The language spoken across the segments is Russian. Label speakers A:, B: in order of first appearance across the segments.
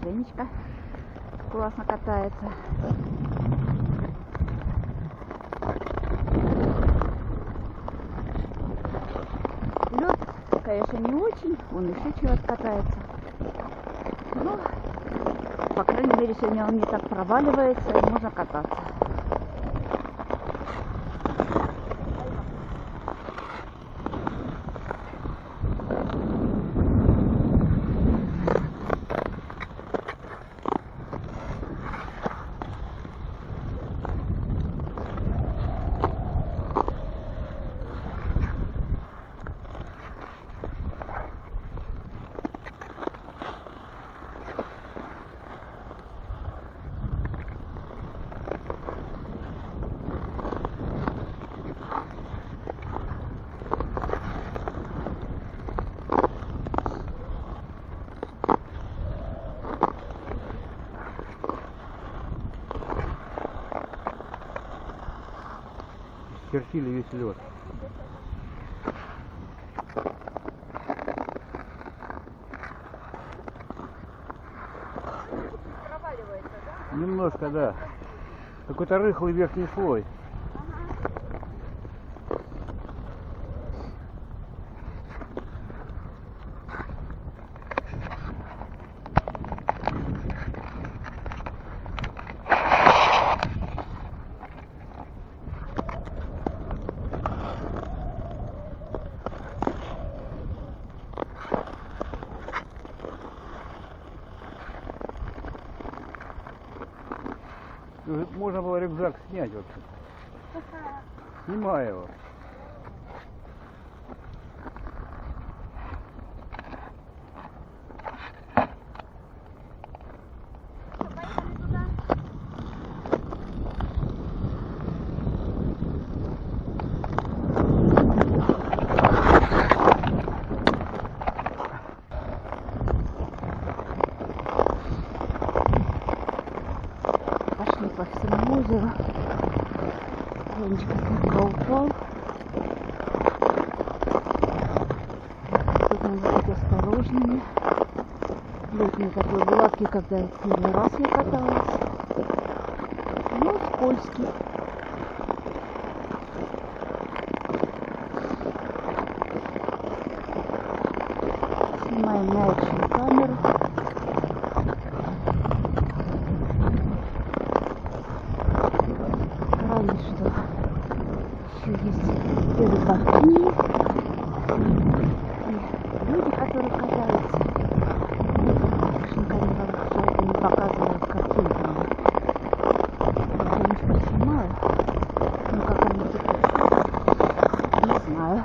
A: Женечка классно катается. Лед, конечно, не очень, он еще чего-то катается. Но, по крайней мере, сегодня он не так проваливается и можно кататься.
B: Чертили весь лед. Немножко, да. Какой-то рыхлый верхний слой. Можно было рюкзак снять вот. Снимай его.
A: Пошли по всему озеру. Женечка слегка упал. Тут надо быть осторожными. Лед не такой гладкий, когда первый раз я каталась. Но скользкий. Снимаем на экшн камеру. Рады, что еще есть и рыбаки, и люди, которые катаются. Экшн-камера все не показывает картинку. Я, конечно, снимаю, но как они теперь, не знаю.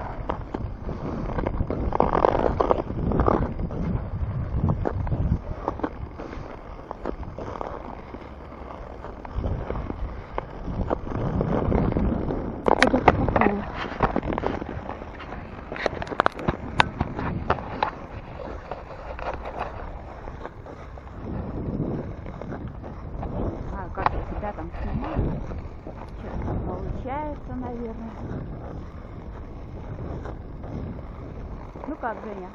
A: Как я себя там снимаю, что-то получается, наверное. Ну как, Женя?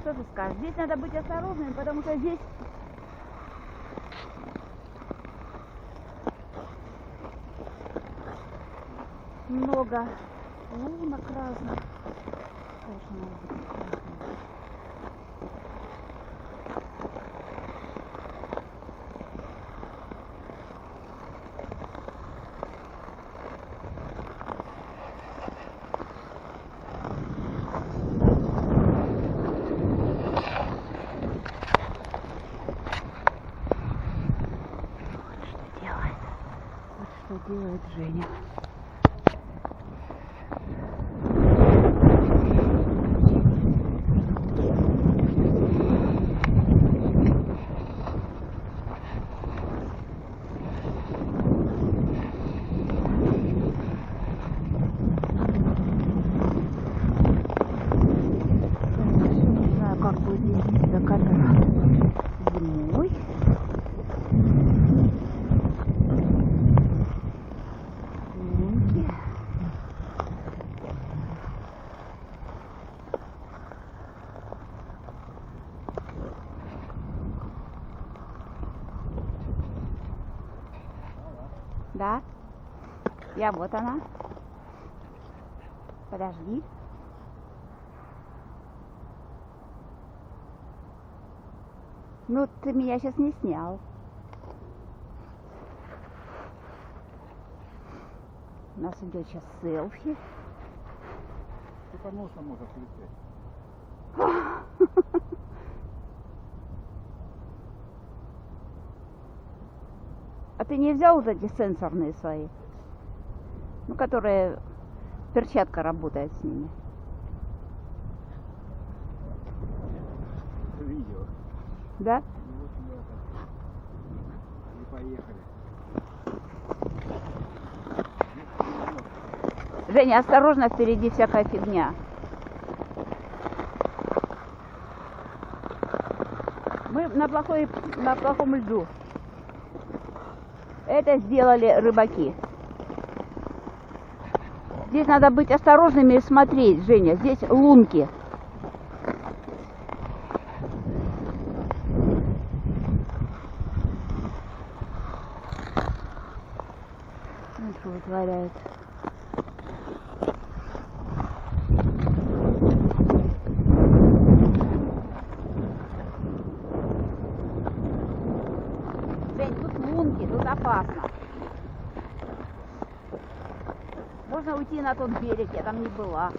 A: Что ты скажешь? Здесь надо быть осторожным, потому что здесь много лунок разных. Конечно, надо быть осторожным. Что делает Женя. Не знаю, как будет вести себя камера зимой. Да? Я вот она. Подожди. Ну, ты меня сейчас не снял. У нас идет сейчас селфи.
B: Ты по носу можешь лететь.
A: А ты не взял вот эти сенсорные свои? Ну, которые перчатка работает с ними.
B: Видео.
A: Да?
B: Ну вот я так. И поехали.
A: Женя, осторожно, впереди всякая фигня. Мы на плохом льду. Это сделали рыбаки. Здесь надо быть осторожными и смотреть, Женя. Здесь лунки. Вот что вытворяет. Жень, тут лунки, тут опасно. Можно уйти на тот берег, я там не была.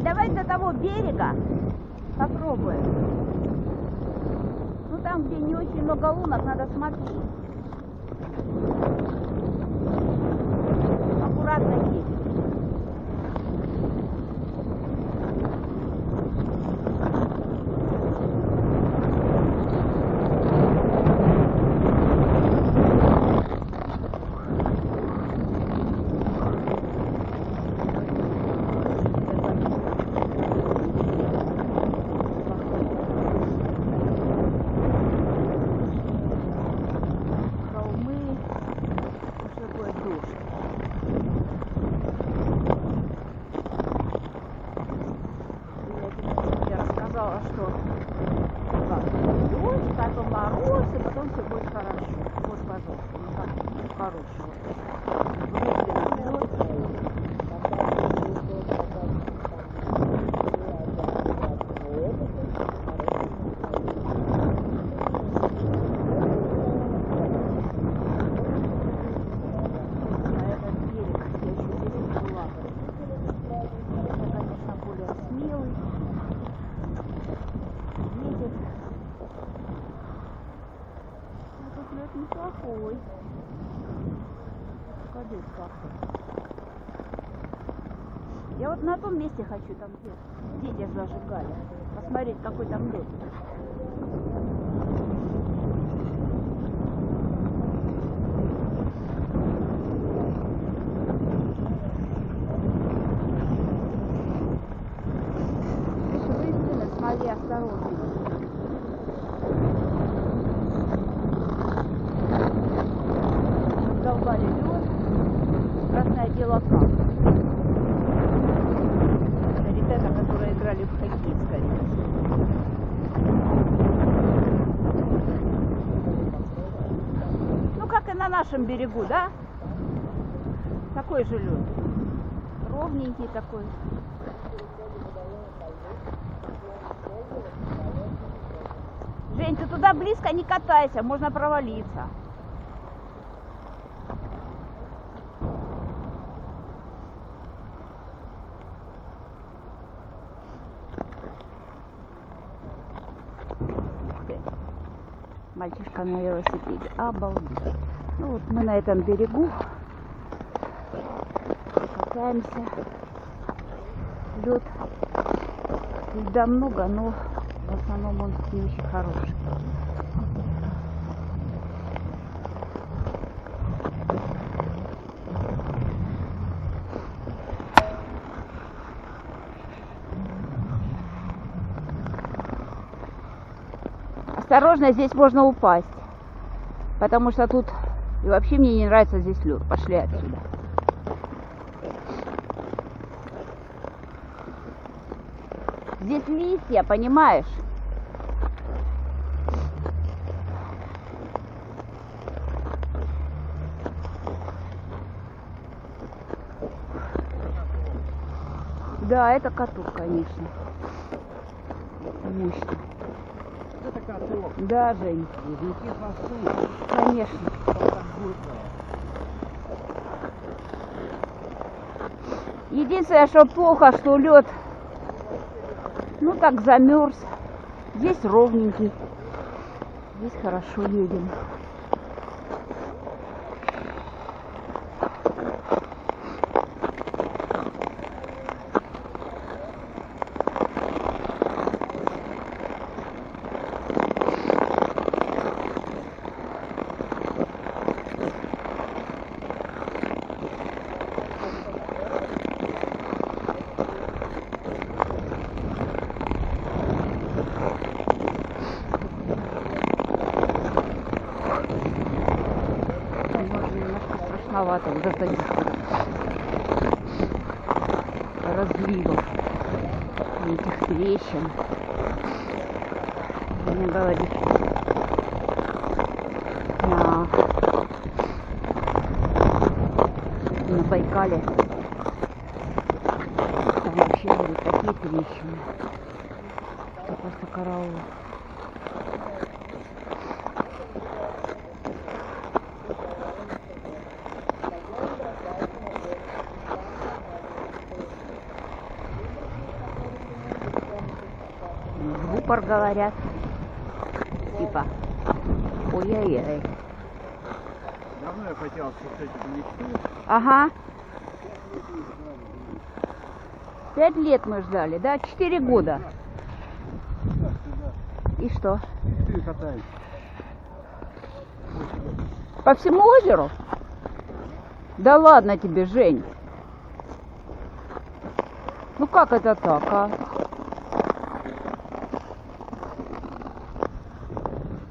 A: Давай до того берега попробуем. Ну там, где не очень много лунок, надо смотреть. Аккуратно едь. Что дождь, потом мороз, и потом все будет хорошо. Вот, пожалуйста, ну как хорошего. Неплохой. Погоди, как-то. Я вот на том месте хочу, там где дети зажигали. Посмотреть, какой там лед. Смотри, осторожно. Раздолбали лед. Красное дело как. Это ребята, которые играли в хоккей, скорее. Ну, как и на нашем берегу, да? Такой же лед. Ровненький такой. Жень, ты туда близко не катайся, можно провалиться. Мальчишка на велосипеде. Обалдеть. Ну вот мы на этом берегу катаемся. Лед. Льда много, но в основном он не очень хороший. осторожно, здесь можно упасть. Потому что тут... И вообще мне не нравится здесь лед. Пошли отсюда. Здесь листья, понимаешь? Да, это каток, конечно. Мощно.
B: Это каток.
A: Да, Жень.
B: Языки сосут.
A: Конечно. Единственное, что плохо, что лед, ну так замерз. Здесь ровненький. Здесь хорошо едем. Страшновато, вот это разливов, этих трещин. Мне говорит, на Байкале там вообще, говорит, такие трещины, что просто караул. Рупор говорят, типа, ой-ой-ой.
B: Давно я хотел встретить мечту.
A: Ага. 5 лет мы ждали, да? 4 года. И что?
B: Ты катаешься.
A: По всему озеру? Да ладно тебе, Жень. Ну как это так, а?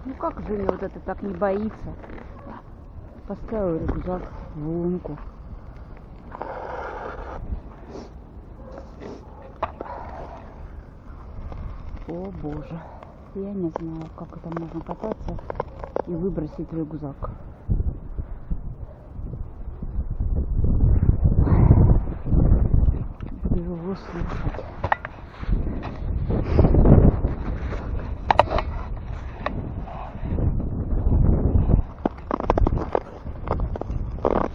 A: Ну как Женя вот это так не боится? Поставил рюкзак в лунку. О боже, я не знаю, как это можно кататься и выбросить рюкзак. Буду его слушать.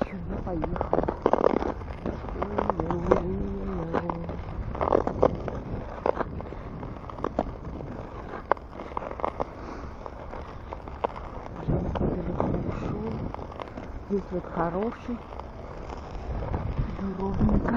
A: Чё, я поехала. Здесь вот хороший, ровненько.